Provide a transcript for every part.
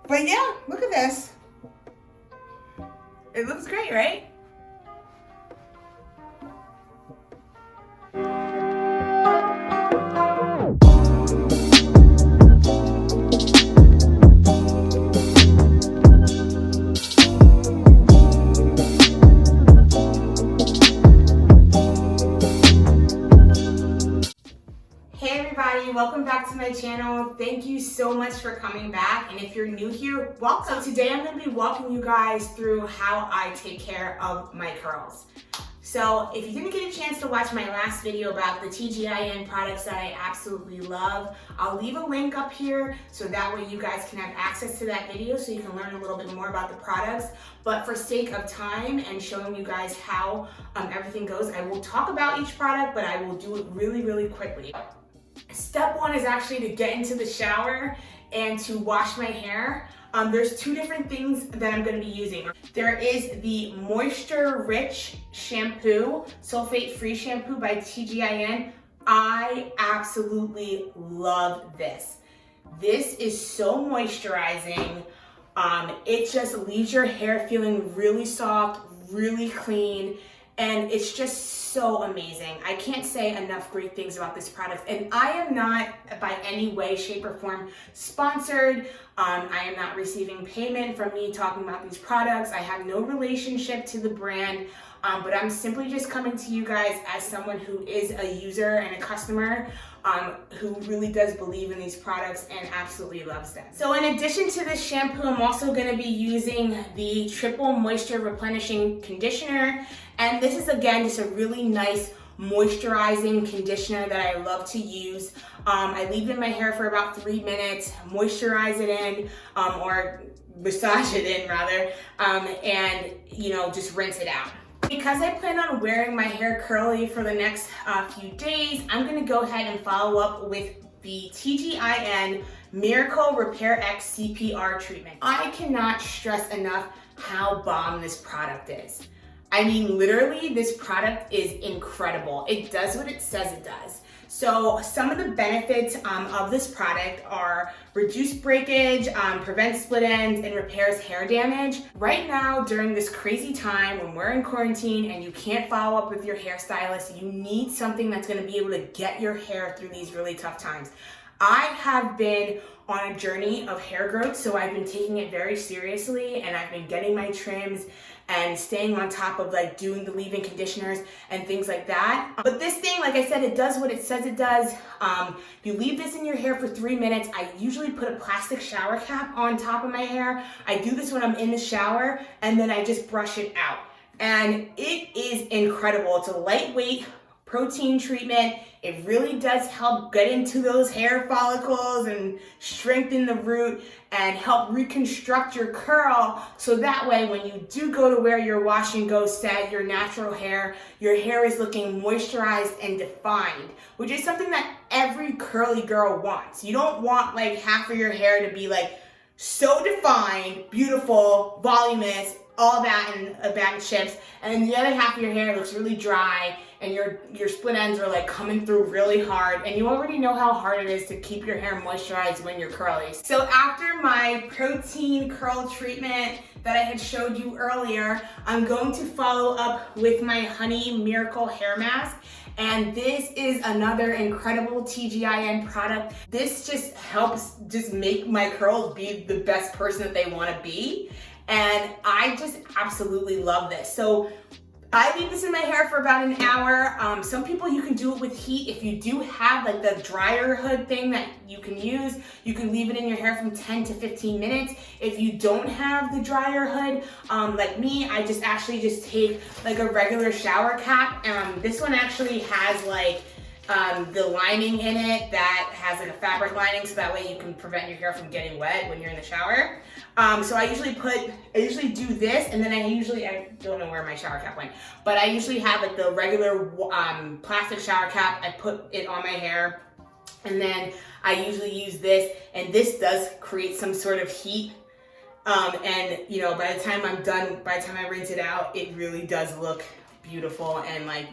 But yeah, look at this. It looks great, right? Hey everybody, welcome back to my channel. Thank you so much for coming back, and if you're new here, welcome. So today I'm going to be walking you guys through how I take care of my curls. So if you didn't get a chance to watch my last video about the TGIN products that I absolutely love, I'll leave a link up here so that way you guys can have access to that video so you can learn a little bit more about the products. But for sake of time and showing you guys how everything goes, I will talk about each product, but I will do it really quickly. Step one is actually to get into the shower and to wash my hair. There's two different things that I'm going to be using. There is the Moisture Rich Shampoo, Sulfate-Free Shampoo by TGIN. I absolutely love this. This is so moisturizing. It just leaves your hair feeling really soft, really clean, and it's just so amazing. I can't say enough great things about this product, and I am not by any way, shape, or form sponsored. I am not receiving payment from me talking about these products. I have no relationship to the brand, but I'm simply just coming to you guys as someone who is a user and a customer who really does believe in these products and absolutely loves them. So in addition to this shampoo, I'm also going to be using the Triple Moisture Replenishing Conditioner. And this is, again, just a really nice moisturizing conditioner that I love to use. I leave it in my hair for about 3 minutes, moisturize it in, or massage it in rather, and just rinse it out. Because I plan on wearing my hair curly for the next few days, I'm gonna go ahead and follow up with the TGIN Miracle RepaiRx CPR treatment. I cannot stress enough how bomb this product is. I mean, literally, this product is incredible. It does what it says it does. So some of the benefits of this product are reduced breakage, prevents split ends, and repairs hair damage. Right now, during this crazy time when we're in quarantine and you can't follow up with your hairstylist, you need something that's gonna be able to get your hair through these really tough times. I have been on a journey of hair growth, so I've been taking it very seriously, and I've been getting my trims and staying on top of like doing the leave-in conditioners and things like that. But this thing, like I said, it does what it says it does. You leave this in your hair for 3 minutes. I usually put a plastic shower cap on top of my hair. I do this when I'm in the shower, and then I just brush it out. And it is incredible. It's a lightweight protein treatment. It really does help get into those hair follicles and strengthen the root and help reconstruct your curl, so that way when you do go to wear your wash and go set, your natural hair, your hair is looking moisturized and defined, which is something that every curly girl wants. You don't want like half of your hair to be like so defined, beautiful, voluminous, all that in a bag of chips, and then the other half of your hair looks really dry and your split ends are like coming through really hard, and you already know how hard it is to keep your hair moisturized when you're curly. So after my protein curl treatment that I had showed you earlier, I'm going to follow up with my Honey Miracle Hair Mask. And this is another incredible TGIN product. This just helps just make my curls be the best person that they want to be. And I just absolutely love this. So I leave this in my hair for about an hour. Some people, you can do it with heat. If you do have like the dryer hood thing that you can use, you can leave it in your hair from 10 to 15 minutes. If you don't have the dryer hood, like me, I just take like a regular shower cap. This one actually has like the lining in it that has like a fabric lining, so that way you can prevent your hair from getting wet when you're in the shower. So I usually do this, and then I don't know where my shower cap went, but I usually have like the regular plastic shower cap. I put it on my hair, and then I usually use this, and this does create some sort of heat. And by the time I'm done, by the time I rinse it out, it really does look beautiful, and like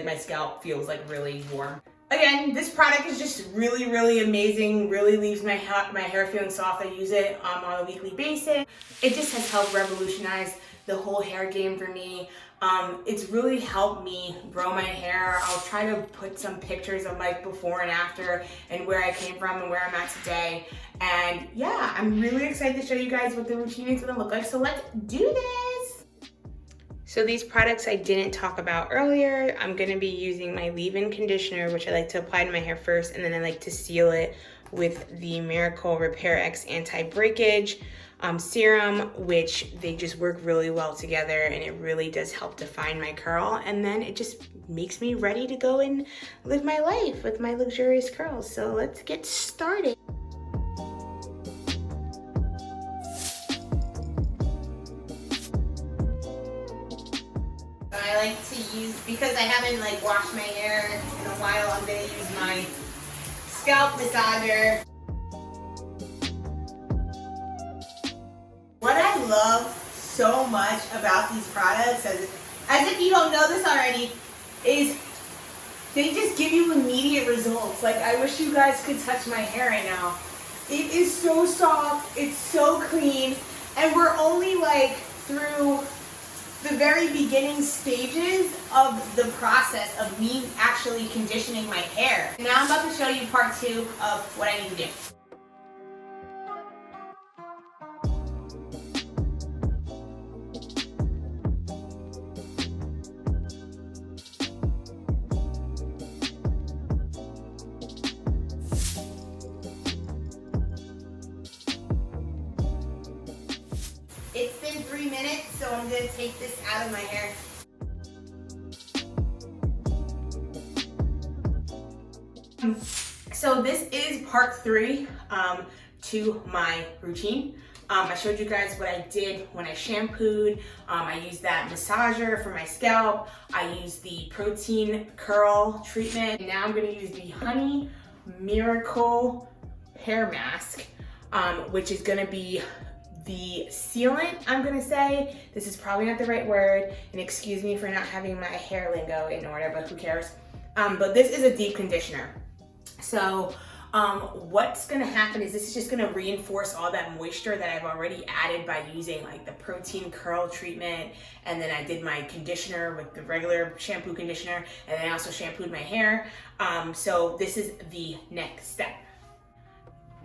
my scalp feels like really warm. Again, this product is just really, really amazing. Really leaves my hair feeling soft. I use it on a weekly basis. It just has helped revolutionize the whole hair game for me. It's really helped me grow my hair. I'll try to put some pictures of like before and after and where I came from and where I'm at today. And yeah, I'm really excited to show you guys what the routine is gonna look like. So let's do this. So these products I didn't talk about earlier. I'm gonna be using my leave-in conditioner, which I like to apply to my hair first, and then I like to seal it with the Miracle RepaiRx anti-breakage serum, which they just work really well together, and it really does help define my curl, and then it just makes me ready to go and live my life with my luxurious curls. So let's get started. I like to use, because I haven't like washed my hair in a while, I'm gonna use my scalp massager. What I love so much about thes products, as if you don't know this already, is they just give you immediate results. Like, I wish you guys could touch my hair right now. It is so soft, it's so clean, and we're only like through the very beginning stages of the process of me actually conditioning my hair. Now I'm about to show you part 2 of what I need to do. It's been 3 minutes, so I'm gonna take this out of my hair. So this is part 3 to my routine. I showed you guys what I did when I shampooed. I used that massager for my scalp. I used the protein curl treatment. And now I'm gonna use the Honey Miracle hair mask, which is gonna be the sealant, I'm gonna say. This is probably not the right word, and excuse me for not having my hair lingo in order, but who cares? But this is a deep conditioner. So what's gonna happen is this is just gonna reinforce all that moisture that I've already added by using like the protein curl treatment, and then I did my conditioner with the regular shampoo conditioner, and then I also shampooed my hair. So this is the next step.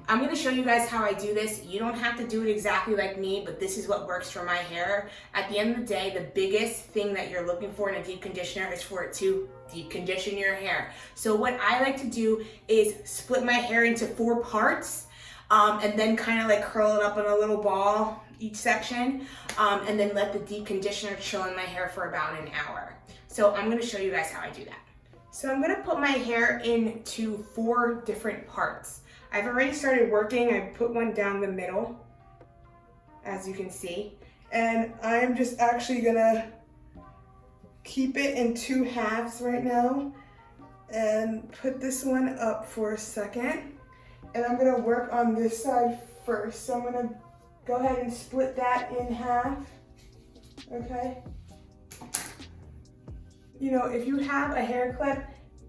I'm gonna show you guys how I do this. You don't have to do it exactly like me, but this is what works for my hair. At the end of the day, the biggest thing that you're looking for in a deep conditioner is for it to deep condition your hair. So what I like to do is split my hair into 4 parts, and then kind of like curl it up in a little ball each section, and then let the deep conditioner chill in my hair for about an hour. So I'm gonna show you guys how I do that. So I'm gonna put my hair into 4 different parts. I've already started working. I put one down the middle, as you can see. And I'm just actually gonna keep it in 2 halves right now and put this one up for a second. And I'm gonna work on this side first. So I'm gonna go ahead and split that in half, okay? You know, if you have a hair clip,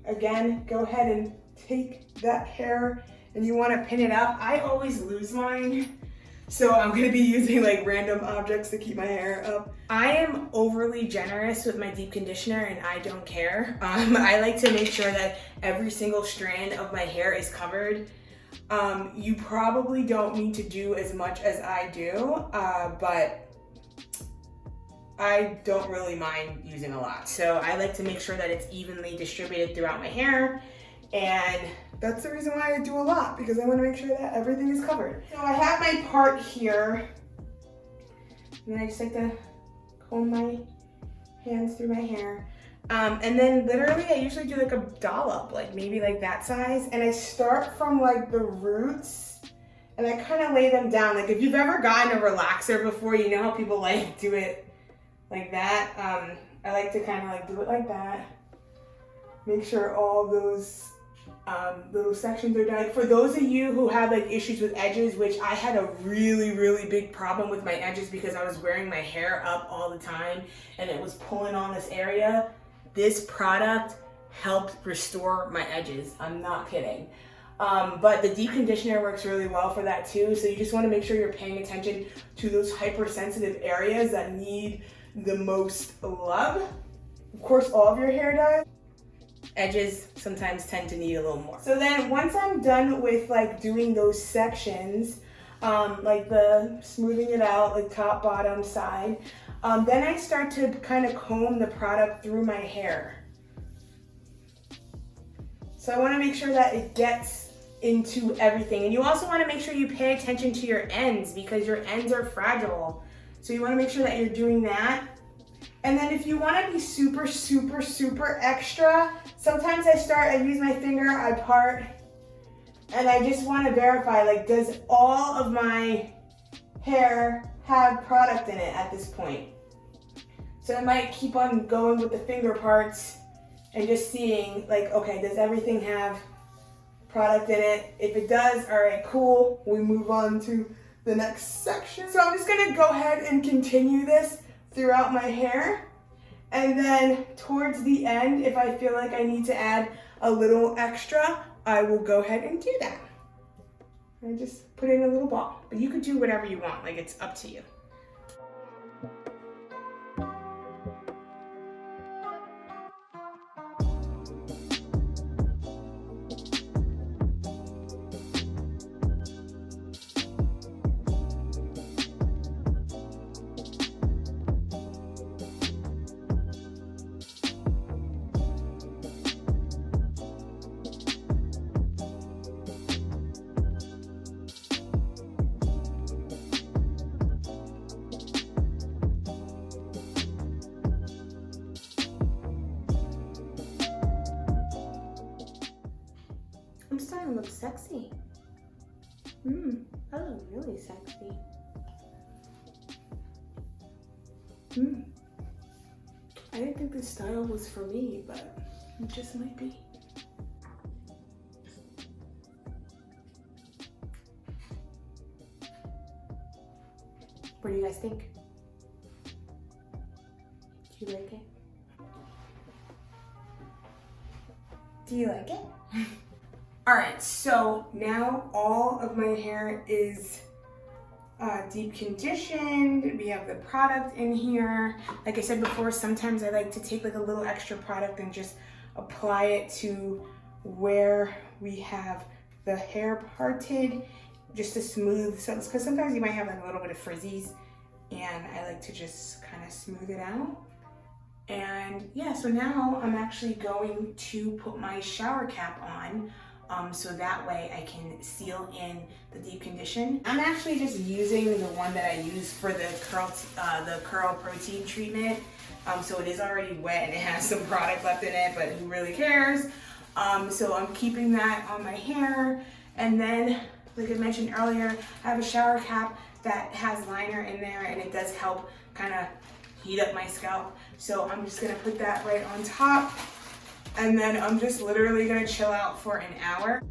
again, go ahead and take that hair and you want to pin it up. I always lose mine, so I'm gonna be using like random objects to keep my hair up. I am overly generous with my deep conditioner and I don't care. I like to make sure that every single strand of my hair is covered. You probably don't need to do as much as I do, but I don't really mind using a lot. So I like to make sure that it's evenly distributed throughout my hair. And that's the reason why I do a lot, because I want to make sure that everything is covered. So I have my part here, and then I just like to comb my hands through my hair. And then literally I usually do like a dollop, like maybe like that size. And I start from like the roots and I kind of lay them down. Like if you've ever gotten a relaxer before, you know how people like do it like that. I like to kind of like do it like that. Make sure all those little sections are done. For those of you who have like issues with edges, which I had a really big problem with my edges because I was wearing my hair up all the time and it was pulling on this area, this product helped restore my edges. I'm not kidding. But the deep conditioner works really well for that too. So you just want to make sure you're paying attention to those hypersensitive areas that need the most love. Of course, all of your hair does. Edges sometimes tend to need a little more. So then once I'm done with like doing those sections, like the smoothing it out, like top, bottom, side, then I start to kind of comb the product through my hair. So I want to make sure that it gets into everything. And you also want to make sure you pay attention to your ends because your ends are fragile. So you want to make sure that you're doing that. And then if you want to be super, super, super extra, sometimes I use my finger, I part, and I just want to verify, like, does all of my hair have product in it at this point? So I might keep on going with the finger parts and just seeing, like, okay, does everything have product in it? If it does, all right, cool. We move on to the next section. So I'm just gonna go ahead and continue this throughout my hair. And then towards the end, if I feel like I need to add a little extra, I will go ahead and do that. I just put in a little ball, but you could do whatever you want, like it's up to you. I'm starting to look sexy. I look really sexy. I didn't think this style was for me, but it just might be. What do you guys think? Do you like it? Do you like it? All right, so now all of my hair is deep conditioned. We have the product in here. Like I said before, sometimes I like to take like a little extra product and just apply it to where we have the hair parted, just to smooth. So, because sometimes you might have like a little bit of frizzies, and I like to just kind of smooth it out. And yeah, so now I'm actually going to put my shower cap on. So that way I can seal in the deep condition. I'm actually just using the one that I use for the curl protein treatment. So it is already wet and it has some product left in it, but who really cares? So I'm keeping that on my hair. And then, like I mentioned earlier, I have a shower cap that has liner in there, and it does help kind of heat up my scalp. So I'm just gonna put that right on top. And then I'm just literally gonna chill out for an hour.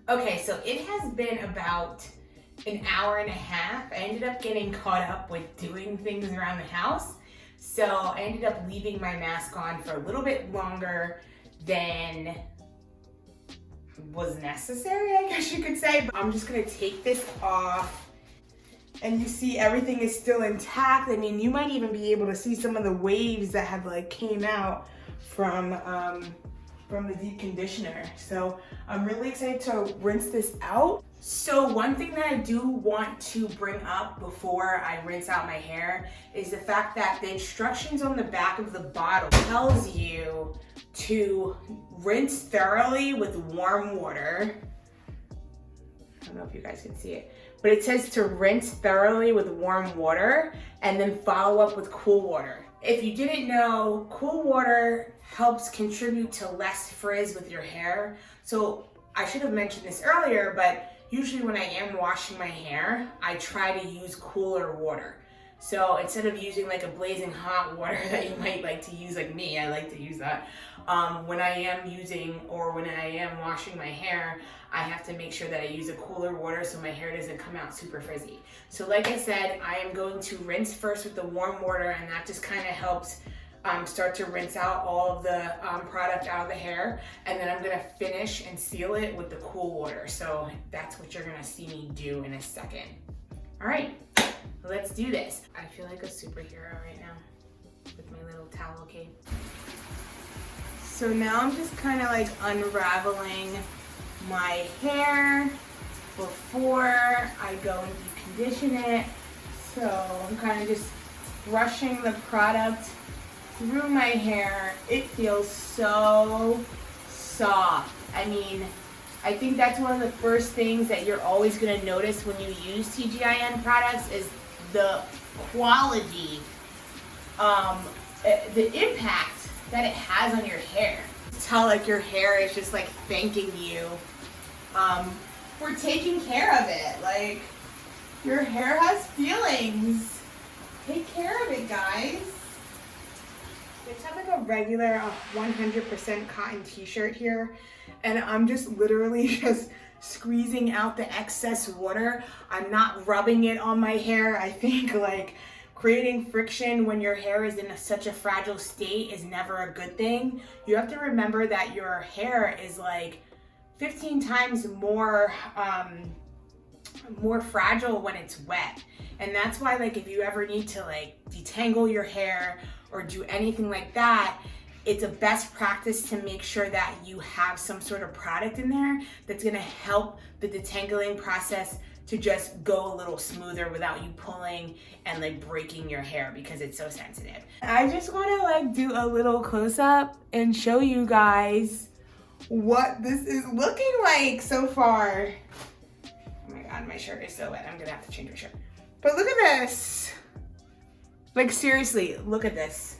Okay, so it has been about an hour and a half. I ended up getting caught up with doing things around the house. So I ended up leaving my mask on for a little bit longer than was necessary, I guess you could say. But I'm just gonna take this off. And you see everything is still intact. I mean, you might even be able to see some of the waves that have like came out from the deep conditioner. So I'm really excited to rinse this out. So one thing that I do want to bring up before I rinse out my hair is the fact that the instructions on the back of the bottle tells you to rinse thoroughly with warm water. I don't know if you guys can see it, but it says to rinse thoroughly with warm water and then follow up with cool water. If you didn't know, cool water helps contribute to less frizz with your hair. So I should have mentioned this earlier, but usually when I am washing my hair, I try to use cooler water. So instead of using like a blazing hot water that you might like to use, like me, I like to use that. When I am washing my hair, I have to make sure that I use a cooler water so my hair doesn't come out super frizzy. So like I said, I am going to rinse first with the warm water, and that just kind of helps start to rinse out all of the product out of the hair, and then I'm gonna finish and seal it with the cool water. So that's what you're gonna see me do in a second. All right, let's do this. I feel like a superhero right now with my little towel cape. So now I'm just kind of like unraveling my hair before I go and deep condition it. So I'm kind of just brushing the product through my hair. It feels so soft. I mean, I think that's one of the first things that you're always going to notice when you use TGIN products is the quality, the impact that it has on your hair. Tell like your hair is just like thanking you for taking care of it. Like, your hair has feelings. Take care of it, guys. I just have like a regular 100% cotton t-shirt here, and I'm just literally just squeezing out the excess water. I'm not rubbing it on my hair. I think like creating friction when your hair is in such a fragile state is never a good thing. You have to remember that your hair is like 15 times more fragile when it's wet. And that's why, like, if you ever need to like detangle your hair or do anything like that, it's a best practice to make sure that you have some sort of product in there that's gonna help the detangling process to just go a little smoother without you pulling and like breaking your hair because it's so sensitive. I just wanna like do a little close up and show you guys what this is looking like so far. Oh my God, my shirt is so wet. I'm gonna have to change my shirt. But look at this. Like seriously, look at this.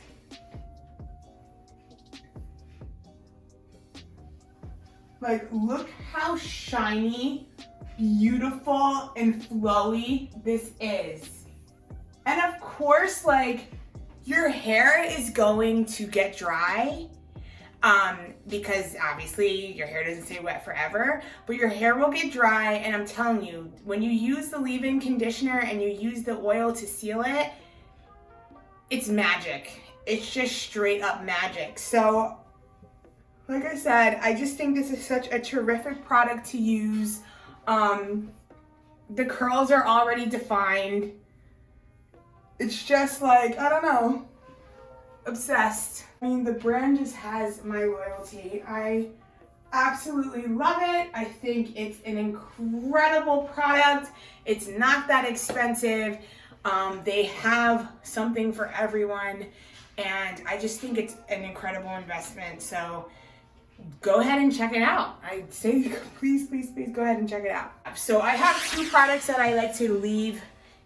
Like, look how shiny, beautiful, and flowy this is. And of course, like, your hair is going to get dry because obviously your hair doesn't stay wet forever, but your hair will get dry. And I'm telling you, when you use the leave-in conditioner and you use the oil to seal it, it's magic. It's just straight up magic. So like I said, I just think this is such a terrific product to use. The curls are already defined. It's just like, I don't know, obsessed. I mean, the brand just has my loyalty. I absolutely love it. I think it's an incredible product. It's not that expensive. They have something for everyone, and I just think it's an incredible investment. So go ahead and check it out. I'd say please go ahead and check it out. So I have two products that I like to leave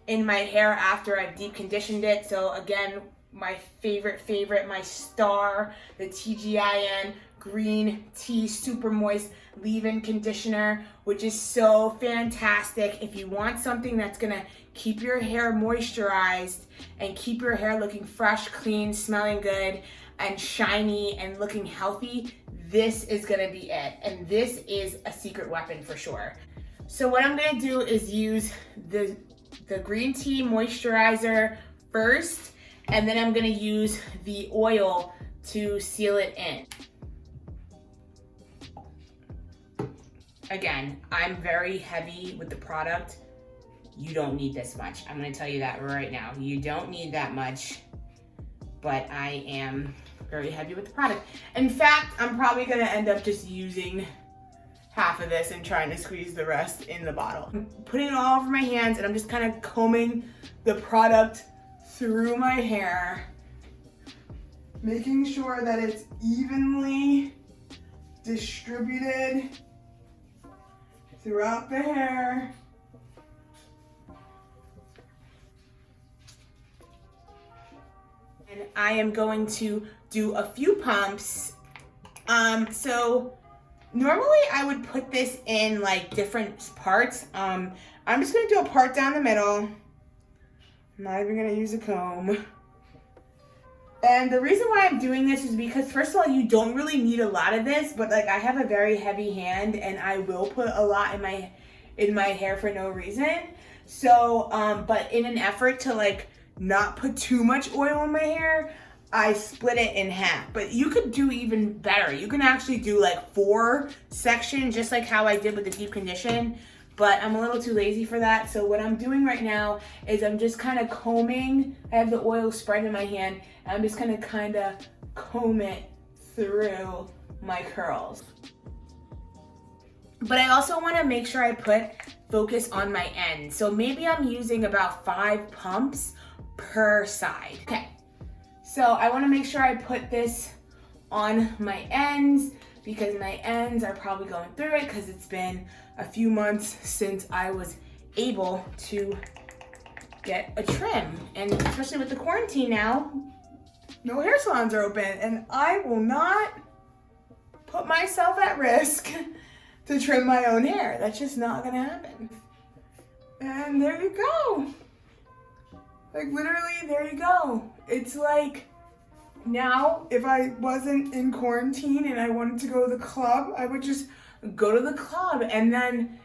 in my hair after I've deep conditioned it. So again, my favorite, my star, the TGIN Green Tea Super Moist Leave-In Conditioner, which is so fantastic. If you want something that's gonna keep your hair moisturized and keep your hair looking fresh, clean, smelling good, and shiny and looking healthy, this is gonna be it. And this is a secret weapon for sure. So what I'm gonna do is use the green tea moisturizer first, and then I'm gonna use the oil to seal it in. Again, I'm very heavy with the product. You don't need this much. I'm gonna tell you that right now. You don't need that much, but I am very heavy with the product. In fact, I'm probably gonna end up just using half of this and trying to squeeze the rest in the bottle. I'm putting it all over my hands, and I'm just kind of combing the product through my hair, making sure that it's evenly distributed throughout the hair. And I am going to do a few pumps. So normally I would put this in like different parts. I'm just gonna do a part down the middle. I'm not even gonna use a comb. And the reason why I'm doing this is because, first of all, you don't really need a lot of this, but like I have a very heavy hand and I will put a lot in my hair for no reason. So, but in an effort to like not put too much oil in my hair, I split it in half, but you could do even better. You can actually do like 4 sections, just like how I did with the deep condition, but I'm a little too lazy for that. So what I'm doing right now is I'm just kind of combing. I have the oil spread in my hand, and I'm just gonna kind of comb it through my curls. But I also want to make sure I put focus on my ends. So maybe I'm using about 5 pumps per side. Okay. So I want to make sure I put this on my ends because my ends are probably going through it because it's been a few months since I was able to get a trim. And especially with the quarantine now, no hair salons are open, and I will not put myself at risk to trim my own hair. That's just not gonna happen. And there you go. Like literally, there you go. It's like now if I wasn't in quarantine and I wanted to go to the club, I would just go to the club, and then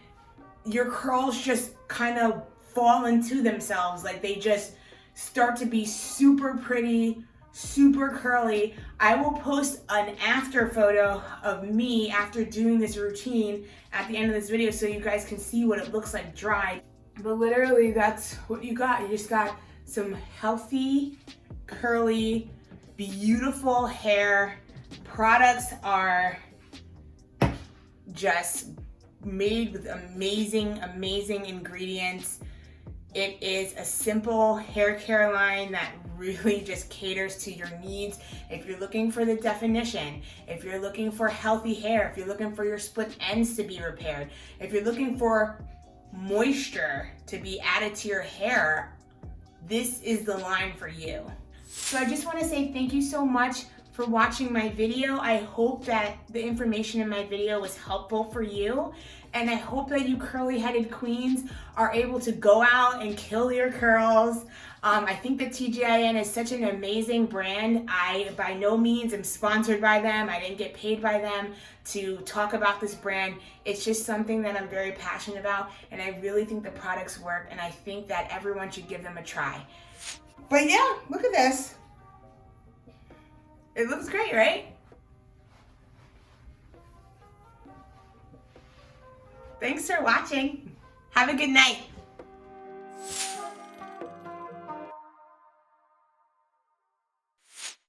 your curls just kind of fall into themselves. Like they just start to be super pretty, super curly. I will post an after photo of me after doing this routine at the end of this video so you guys can see what it looks like dried. But literally that's what you got. You just got some healthy, curly, beautiful hair. Products are just made with amazing ingredients. It is a simple hair care line that really just caters to your needs. If you're looking for the definition, if you're looking for healthy hair, if you're looking for your split ends to be repaired, if you're looking for moisture to be added to your hair, this is the line for you. So I just want to say thank you so much for watching my video. I hope that the information in my video was helpful for you, and I hope that you curly-headed queens are able to go out and kill your curls. I think that TGIN is such an amazing brand. I by no means am sponsored by them. I didn't get paid by them to talk about this brand. It's just something that I'm very passionate about, and I really think the products work, and I think that everyone should give them a try. But yeah, look at this. It looks great, right? Thanks for watching. Have a good night.